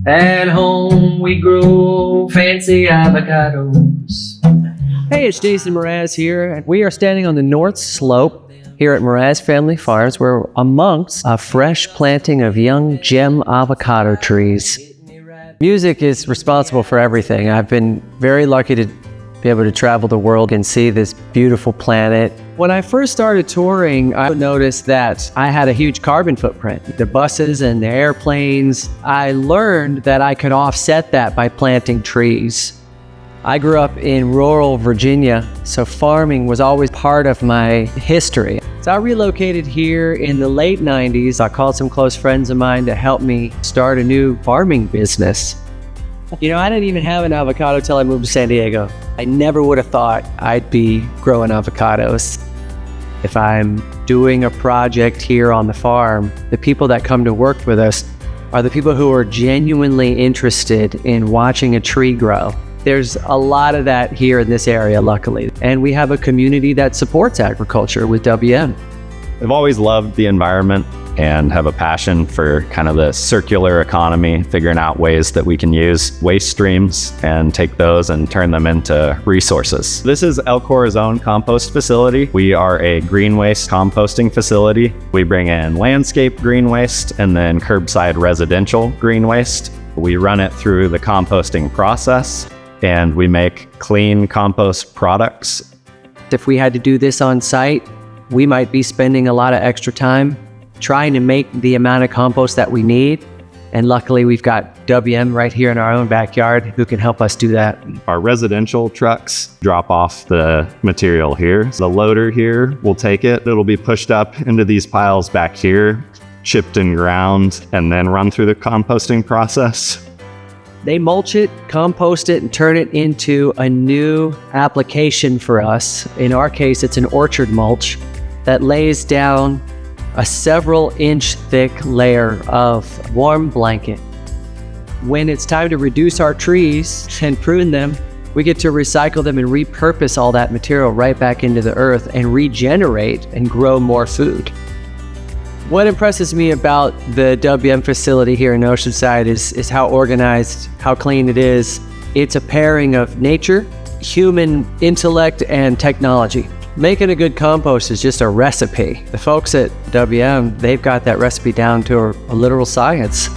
At home we grow fancy avocados. Hey, it's Jason Mraz here, and we are standing on the north slope here at Mraz Family Farms. We're amongst a fresh planting of young gem avocado trees. Music is responsible for everything. I've been very lucky to be able to travel the world and see this beautiful planet. When I first started touring, I noticed that I had a huge carbon footprint. The buses and the airplanes, I learned that I could offset that by planting trees. I grew up in rural Virginia, so farming was always part of my history. So I relocated here in the late 90s. I called some close friends of mine to help me start a new farming business. You know, I didn't even have an avocado till I moved to San Diego. I never would have thought I'd be growing avocados. If I'm doing a project here on the farm, the people that come to work with us are the people who are genuinely interested in watching a tree grow. There's a lot of that here in this area, luckily. And we have a community that supports agriculture with WM. I've always loved the environment and have a passion for kind of the circular economy, figuring out ways that we can use waste streams and take those and turn them into resources. This is Elcora's own compost facility. We are a green waste composting facility. We bring in landscape green waste and then curbside residential green waste. We run it through the composting process and we make clean compost products. If we had to do this on site, we might be spending a lot of extra time trying to make the amount of compost that we need. And luckily we've got WM right here in our own backyard who can help us do that. Our residential trucks drop off the material here. The loader here will take it. It'll be pushed up into these piles back here, chipped and ground, and then run through the composting process. They mulch it, compost it, and turn it into a new application for us. In our case, it's an orchard mulch that lays down a several-inch thick layer of warm blanket. When it's time to reduce our trees and prune them, we get to recycle them and repurpose all that material right back into the earth and regenerate and grow more food. What impresses me about the WM facility here in Oceanside is how organized, how clean it is. It's a pairing of nature, human intellect, and technology. Making a good compost is just a recipe. The folks at WM, they've got that recipe down to a literal science.